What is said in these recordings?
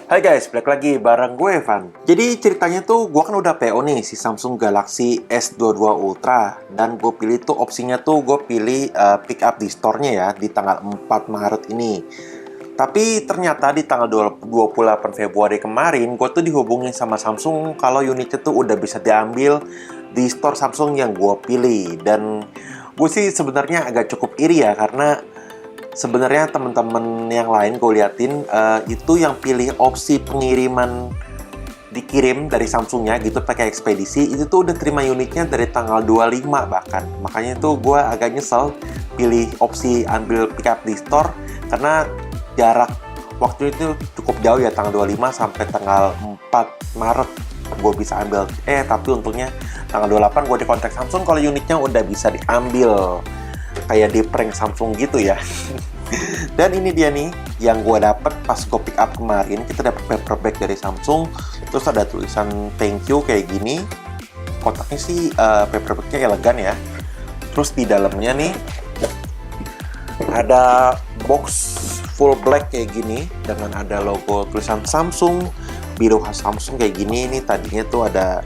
Hai guys, balik lagi bareng gue Evan. Jadi ceritanya tuh gue kan udah PO nih si Samsung Galaxy S22 Ultra. Dan gue pilih tuh opsinya tuh gue pilih pick up di store-nya ya di tanggal 4 Maret ini. Tapi ternyata di tanggal 28 Februari kemarin gue tuh dihubungin sama Samsung kalau unitnya tuh udah bisa diambil di store Samsung yang gue pilih. Dan gue sih sebenarnya agak cukup iri ya karena sebenarnya teman-teman yang lain gue liatin itu yang pilih opsi pengiriman dikirim dari Samsungnya gitu pakai ekspedisi itu tuh udah terima unitnya dari tanggal 25 bahkan. Makanya tuh gue agak nyesel pilih opsi ambil pick up di store karena jarak waktu itu cukup jauh ya, tanggal 25 sampai tanggal 4 Maret gue bisa ambil. Tapi untungnya tanggal 28 gue dikontak Samsung kalau unitnya udah bisa diambil. Kayak di prank Samsung gitu ya. Dan ini dia nih yang gue dapet pas gue pick up kemarin. Kita dapet paper bag dari Samsung. Terus ada tulisan thank you kayak gini. Kotaknya sih paper bagnya elegan ya. Terus di dalamnya nih ada box full black kayak gini dengan ada logo tulisan Samsung, biru khas Samsung kayak gini. Ini tadinya tuh ada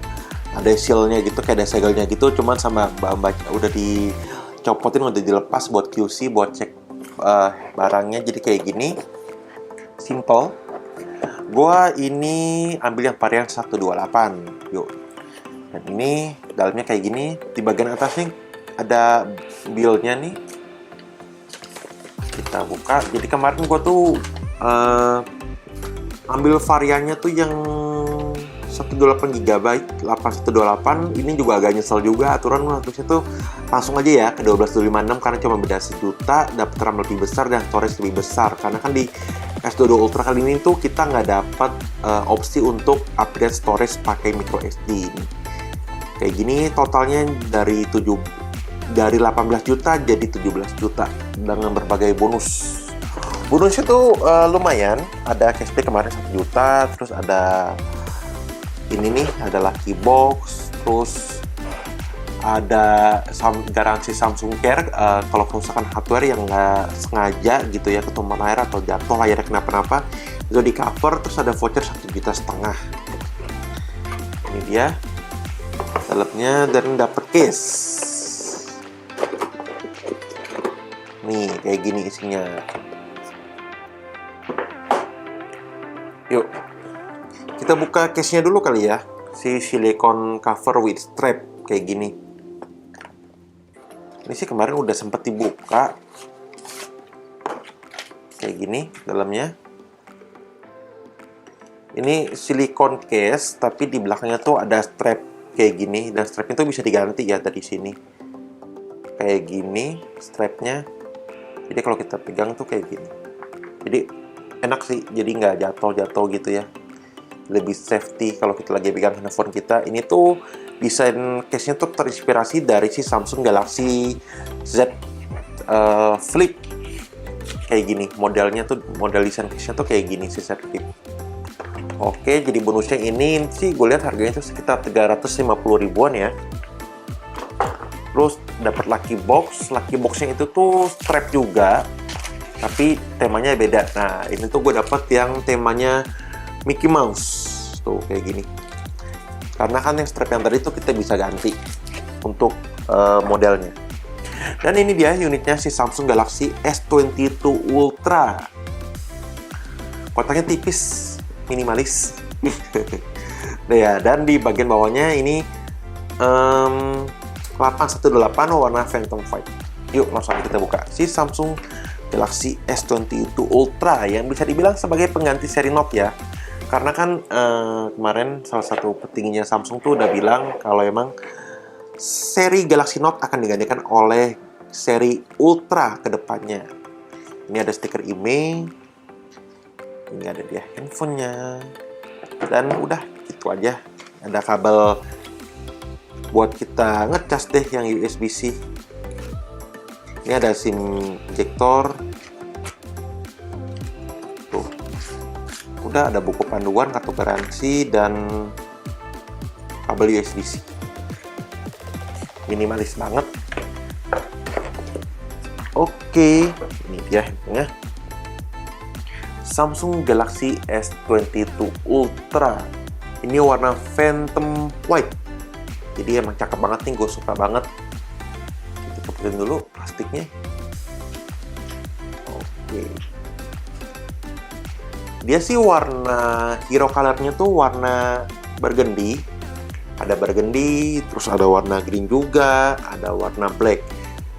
seal-nya gitu, kayak ada segelnya gitu, cuman sama mbak-mbaknya udah dicopotin, udah dilepas buat QC, buat cek barangnya. Jadi kayak gini, simple. Gua ini ambil yang varian 128. Yuk. Dan ini dalamnya kayak gini. Di bagian atasnya ada bill-nya nih. Kita buka. Jadi kemarin gua tuh ambil variannya tuh yang 128 GB, 8128. Ini juga agak nyesel juga aturan harusnya tuh langsung aja ya ke 12256 karena cuma beda sejuta, dapat RAM lebih besar dan storage lebih besar. Karena kan di S22 Ultra kali ini tuh kita nggak dapat opsi untuk upgrade storage pakai micro SD. Kayak gini totalnya dari 18 juta jadi 17 juta dengan berbagai bonus. Bonusnya tuh lumayan, ada cashback kemarin 1 juta, terus ada ini nih, ada lucky box, terus ada garansi Samsung Care kalau kerusakan hardware yang nggak sengaja gitu ya, ketumpahan air atau jatuh layarnya kenapa-napa itu di cover. Terus ada voucher 1,5 juta. Ini dia dalamnya, dan dapet case nih kayak gini isinya. Yuk kita buka case-nya dulu kali ya. Si silicone cover with strap kayak gini. Ini sih kemarin udah sempet dibuka. Kayak gini dalamnya. Ini silicone case tapi di belakangnya tuh ada strap kayak gini, dan strapnya tuh bisa diganti ya dari sini. Kayak gini strapnya. Jadi kalau kita pegang tuh kayak gini. Jadi enak sih, jadi nggak jatuh-jatuh gitu ya. Lebih safety kalau kita lagi pegang handphone kita. Ini tuh desain case-nya tuh terinspirasi dari si Samsung Galaxy Z Flip. Kayak gini modelnya tuh, model desain case-nya tuh kayak gini si Z Flip. Oke, jadi bonusnya ini sih gue lihat harganya tuh sekitar 350 ribuan ya. Terus dapat lucky box. Lucky box-nya itu tuh strap juga, tapi temanya beda. Nah, ini tuh gue dapat yang temanya Mickey Mouse tuh kayak gini. Karena kan yang strap yang tadi tuh kita bisa ganti untuk modelnya. Dan ini dia unitnya si Samsung Galaxy S22 Ultra. Kotaknya tipis, minimalis. Nah ya, dan di bagian bawahnya ini 818 warna Phantom White. Yuk langsung kita buka si Samsung Galaxy S22 Ultra yang bisa dibilang sebagai pengganti seri Note ya. Karena kan kemarin salah satu petingginya Samsung tuh udah bilang kalau emang seri Galaxy Note akan digantikan oleh seri Ultra ke depannya. Ini ada stiker IMEI. Ini ada dia handphonenya. Dan udah gitu aja. Ada kabel buat kita ngecas deh yang USB-C. Ini ada SIM injektor. Tuh. Udah ada buku panduan, kartu garansi, dan kabel USB-C. Minimalis banget. Oke, ini dia handphonenya. Samsung Galaxy S22 Ultra. Ini warna Phantom White. Jadi emang cakep banget nih, gue suka banget. Kita copotin dulu plastiknya. Oke. Dia sih warna hero colornya tuh warna burgundy. Ada burgundy, terus ada warna green juga, ada warna black.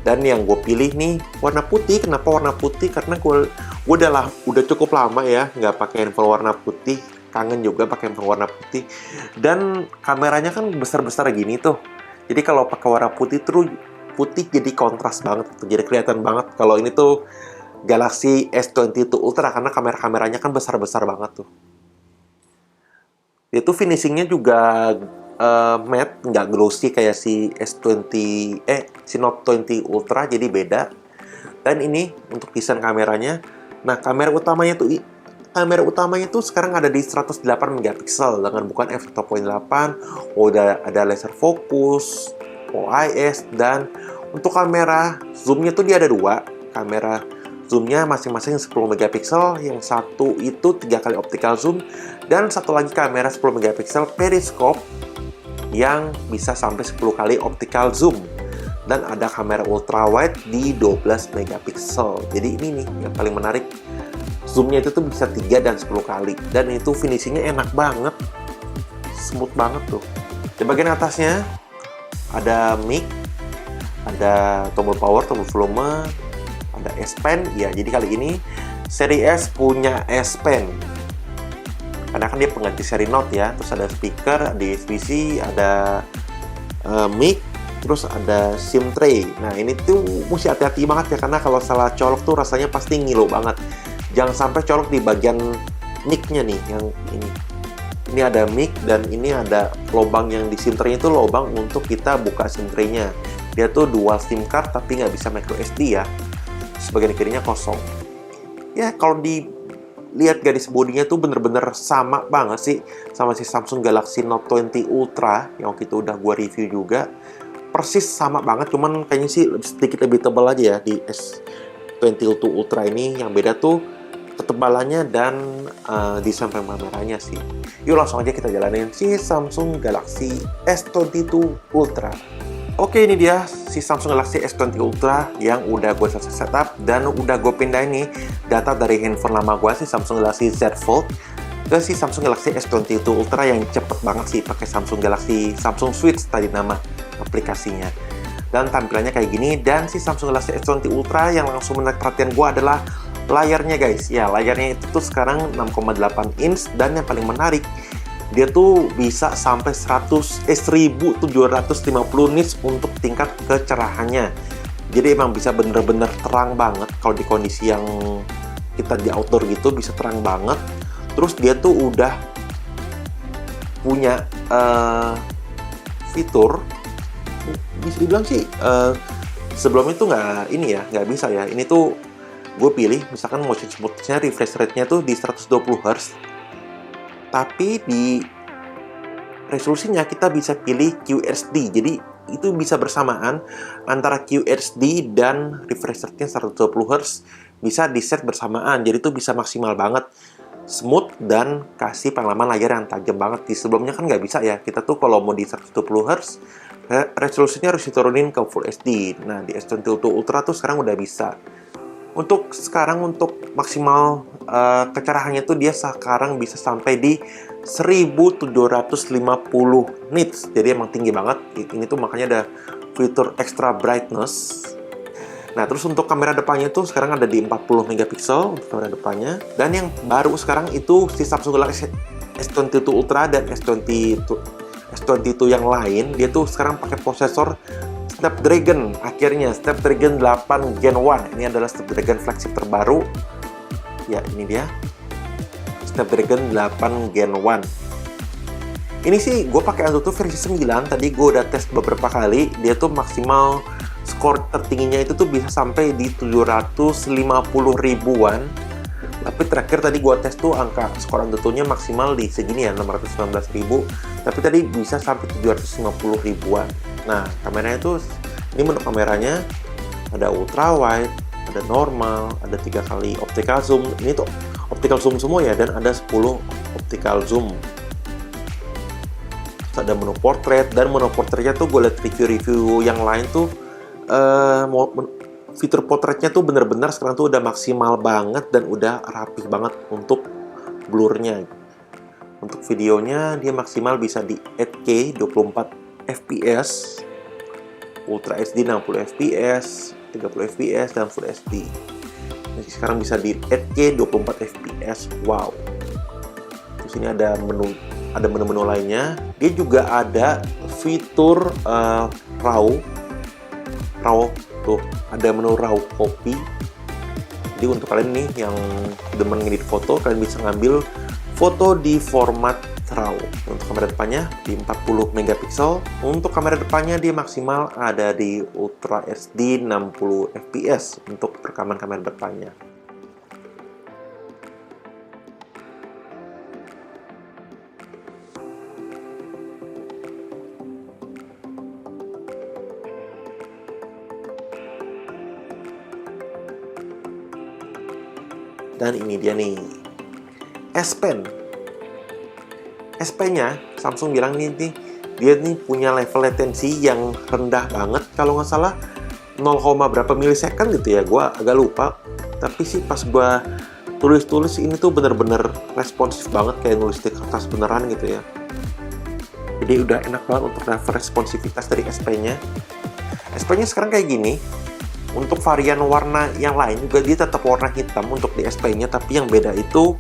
Dan yang gue pilih nih warna putih. Kenapa warna putih? Karena gue udah cukup lama ya nggak pakai handphone warna putih. Kangen juga pakai handphone warna putih. Dan kameranya kan besar-besar gini tuh. Jadi kalau pakai warna putih terus putih jadi kontras banget. Jadi kelihatan banget kalau ini tuh Galaxy S22 Ultra karena kameranya kan besar-besar banget tuh. Itu finishingnya juga matte, nggak glossy kayak si si Note 20 Ultra, jadi beda. Dan ini untuk desain kameranya. Nah, kamera utamanya tuh sekarang ada di 108 megapiksel dengan bukan f1.8, udah ada laser focus, OIS, dan untuk kamera zoomnya tuh dia ada dua. Kamera zoomnya masing-masing 10 megapiksel, yang satu itu 3 kali optical zoom, dan satu lagi kamera 10 megapiksel periscope yang bisa sampai 10 kali optical zoom. Dan ada kamera ultra wide di 12 megapiksel. Jadi ini nih yang paling menarik. Zoomnya itu tuh bisa 3 dan 10 kali. Dan itu finishingnya enak banget. Smooth banget tuh. Di bagian atasnya ada mic, ada tombol power, tombol volume, ada S Pen. Ya, jadi kali ini seri S punya S Pen. Karena kan dia pengganti seri Note ya. Terus ada speaker, ada USB-C, ada mic, terus ada SIM tray. Nah, ini tuh mesti hati-hati banget ya, karena kalau salah colok tuh rasanya pasti ngilu banget. Jangan sampai colok di bagian mic-nya nih, yang ini. Ini ada mic, dan ini ada lubang yang di SIM tray itu lubang untuk kita buka SIM tray-nya. Dia tuh dual SIM card, tapi nggak bisa micro SD ya. Sebagian kirinya kosong. Ya, kalau dilihat garis bodinya tuh bener-bener sama banget sih sama si Samsung Galaxy Note 20 Ultra yang waktu itu udah gua review juga. Persis sama banget, cuman kayaknya sih sedikit lebih tebal aja ya di S22 Ultra ini. Yang beda tuh ketebalannya dan desain kameranya sih. Yuk langsung aja kita jalanin si Samsung Galaxy S22 Ultra. Oke, ini dia si Samsung Galaxy S22 Ultra yang udah gue selesai setup dan udah gue pindahin nih data dari handphone lama gue si Samsung Galaxy Z Fold ke si Samsung Galaxy S22 Ultra yang cepet banget sih pakai Samsung Switch tadi nama aplikasinya. Dan tampilannya kayak gini. Dan si Samsung Galaxy S22 Ultra yang langsung menarik perhatian gue adalah layarnya guys. Ya, layarnya itu tuh sekarang 6,8 inch dan yang paling menarik dia tuh bisa sampai 1750 nits untuk tingkat kecerahannya. Jadi emang bisa bener-bener terang banget kalau di kondisi yang kita di outdoor gitu, bisa terang banget. Terus dia tuh udah punya fitur, bisa dibilang sih sebelum itu nggak bisa ya. Ini tuh gue pilih misalkan motion smoothness-nya, refresh rate-nya tuh di 120 Hz. Tapi di resolusinya kita bisa pilih QHD. Jadi itu bisa bersamaan antara QHD dan refresh rate-nya 120 Hz bisa di set bersamaan. Jadi itu bisa maksimal banget smooth dan kasih pengalaman layar yang tajam banget. Di sebelumnya kan nggak bisa ya. Kita tuh kalau mau di 120 Hz resolusinya harus diturunin ke Full HD. Nah, di S22 Ultra tuh sekarang udah bisa. Untuk maksimal kecerahannya tuh dia sekarang bisa sampai di 1750 nits. Jadi emang tinggi banget. Ini tuh makanya ada fitur extra brightness. Nah, terus untuk kamera depannya tuh sekarang ada di 40 megapiksel untuk kamera depannya. Dan yang baru sekarang itu si Samsung Galaxy S22 Ultra dan S22 yang lain, dia tuh sekarang pakai prosesor Snapdragon, akhirnya Snapdragon 8 Gen 1. Ini adalah Snapdragon flagship terbaru. Ya, ini dia Snapdragon 8 Gen 1. Ini sih gue pakai Antutu versi 9. Tadi gue udah tes beberapa kali. Dia tuh maksimal skor tertingginya itu tuh bisa sampai di 750 ribuan. Tapi terakhir tadi gue tes tuh angka skor Antutunya maksimal di segini ya, 619 ribu. Tapi tadi bisa sampai 750 ribuan. Nah, kameranya tuh, ini menu kameranya ada ultra wide, ada normal, ada 3 kali optical zoom. Ini tuh optical zoom semua ya, dan ada 10 optical zoom. Terus ada menu portrait, dan menu portraitnya tuh gue liat review-review yang lain tuh fitur portraitnya tuh bener-bener sekarang tuh udah maksimal banget dan udah rapih banget untuk blurnya. Untuk videonya dia maksimal bisa di 8K 24 fps, Ultra HD 60 fps, 30 fps, dan Full HD. Jadi sekarang bisa di 8K 24 fps. Wow. Terus ini ada menu-menu lainnya. Dia juga ada fitur RAW tuh, ada menu RAW copy. Jadi untuk kalian nih yang demen ngedit foto, kalian bisa ngambil foto di format RAW. Untuk kamera depannya di 40 megapiksel. Untuk kamera depannya dia maksimal ada di Ultra HD 60 fps untuk rekaman kamera depannya. Dan ini dia nih, S Pen. S Pen-nya Samsung bilang nih, dia nih punya level latency yang rendah banget, kalau nggak salah 0, berapa milisecond gitu ya, gue agak lupa. Tapi sih pas gue tulis-tulis ini tuh bener-bener responsif banget, kayak nulis di kertas beneran gitu ya. Jadi udah enak banget untuk level responsivitas dari S Pen-nya. S Pen-nya sekarang kayak gini. Untuk varian warna yang lain juga dia tetap warna hitam untuk di S Pen-nya, tapi yang beda itu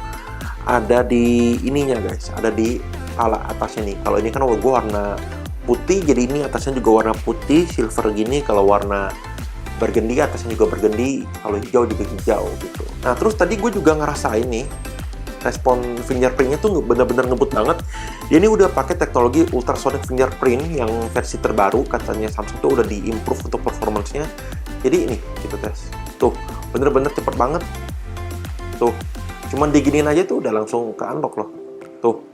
ada di ininya guys, ada di ala atasnya nih. Kalau ini kan logo warna putih, jadi ini atasnya juga warna putih silver gini. Kalau warna burgundy atasnya juga burgundy, kalau hijau juga hijau gitu. Nah terus tadi gue juga ngerasain nih, respon fingerprintnya tuh bener-bener ngebut banget. Dia ini udah pakai teknologi ultrasonic fingerprint yang versi terbaru, katanya Samsung tuh udah di-improve untuk performance-nya. Jadi ini kita tes, tuh bener-bener cepet banget, tuh cuman diginiin aja tuh udah langsung ke unlock loh, tuh.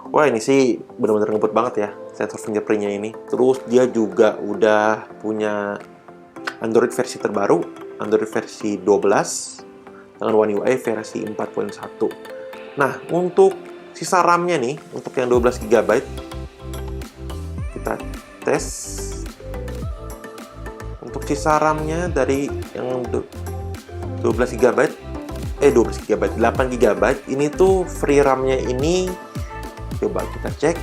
Wah ini sih bener-bener ngebut banget ya sensor fingerprintnya ini. Terus dia juga udah punya Android versi terbaru, Android versi 12 dengan One UI versi 4.1. Nah untuk sisa RAM-nya nih, untuk yang 12 GB kita tes. Untuk sisa RAM-nya dari yang 12 GB, 8 GB, ini tuh free RAM-nya ini, coba kita cek.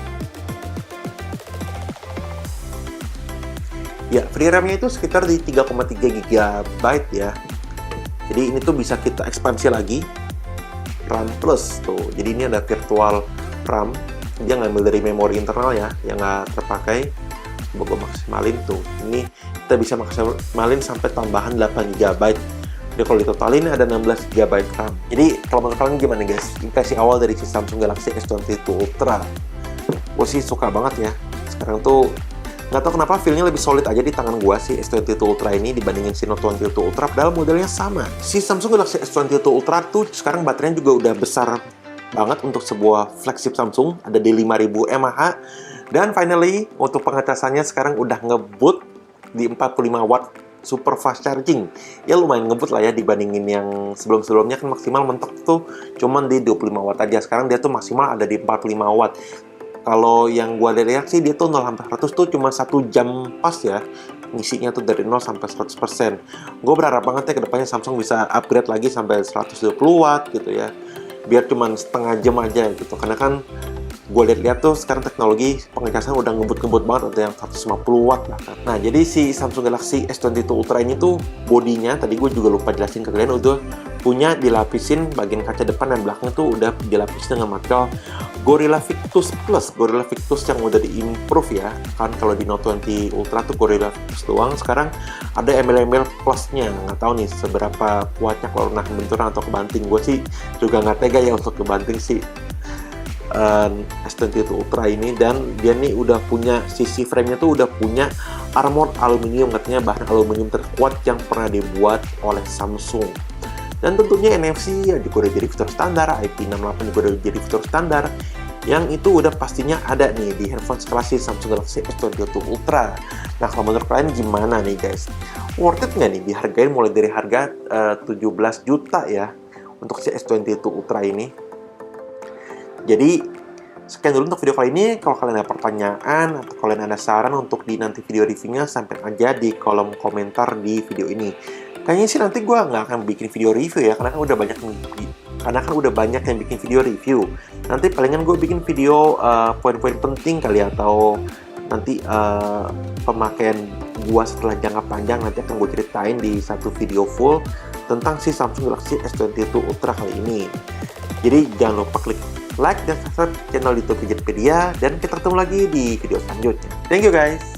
Ya, free RAM-nya itu sekitar di 3,3 GB ya. Jadi ini tuh bisa kita ekspansi lagi, RAM plus tuh. Jadi ini ada virtual RAM, dia ngambil dari memori internal ya, yang nggak terpakai. Coba gue maksimalin tuh. Ini kita bisa maksimalin sampai tambahan 8 GB. Jadi kalau ditotalin ada 16 GB RAM. Jadi kalau menurut kalian gimana guys? Impresi awal dari si Samsung Galaxy S22 Ultra. Gue sih suka banget ya. Sekarang tuh nggak tahu kenapa feel-nya lebih solid aja di tangan gue si S22 Ultra ini dibandingin si Note 22 Ultra. Padahal modelnya sama. Si Samsung Galaxy S22 Ultra tuh sekarang baterainya juga udah besar banget untuk sebuah flagship Samsung. Ada di 5000 mAh. Dan finally, untuk pengecasannya sekarang udah ngebut di 45 watt super fast charging. Ya lumayan ngebut lah ya dibandingin yang sebelum-sebelumnya, kan maksimal mentok tuh cuman di 25 watt aja. Sekarang dia tuh maksimal ada di 45 watt. Kalau yang gua lihat sih dia tuh 0 sampai 100 tuh cuma 1 jam pas ya. Ngisinya tuh dari 0 sampai 100%. Gue berharap banget ya kedepannya Samsung bisa upgrade lagi sampai 120 watt gitu ya. Biar cuman setengah jam aja gitu. Karena kan gue lihat-lihat tuh sekarang teknologi pengecasan udah ngebut-ngebut banget, ada yang 150 watt bahkan. Nah jadi si Samsung Galaxy S22 Ultra ini tuh bodinya, tadi gue juga lupa jelasin ke kalian, udah punya dilapisin bagian kaca depan dan belakang tuh udah dilapisin dengan material Gorilla Victus Plus. Gorilla Victus yang udah di-improve ya. Kan kalau di Note 20 Ultra tuh Gorilla Victus doang, sekarang ada embel-embel plusnya. Nggak tahu nih seberapa kuatnya kalau kena benturan atau kebanting. Gue sih juga nggak tega ya untuk kebanting sih S22 Ultra ini. Dan dia nih udah punya sisi frame-nya tuh udah punya armor aluminium, katanya bahan aluminium terkuat yang pernah dibuat oleh Samsung. Dan tentunya NFC ya juga udah jadi fitur standar, IP68 juga udah jadi fitur standar, yang itu udah pastinya ada nih di handphone sekelas Samsung Galaxy S22 Ultra. Nah kalau menurut kalian gimana nih guys? Worth it nggak nih dihargain mulai dari harga 17 juta ya untuk si S22 Ultra ini. Jadi sekian dulu untuk video kali ini. Kalau kalian ada pertanyaan atau kalian ada saran untuk di nanti video reviewnya, sampaikan aja di kolom komentar di video ini. Kayaknya sih nanti gue nggak akan bikin video review ya, karena kan udah banyak yang bikin video review. Nanti palingan gue bikin video poin-poin penting kali ya, atau nanti pemakaian gue setelah jangka panjang nanti akan gue ceritain di satu video full tentang si Samsung Galaxy S22 Ultra kali ini. Jadi jangan lupa klik like dan subscribe channel YouTube Gadgetpedia, dan kita ketemu lagi di video selanjutnya. Thank you guys!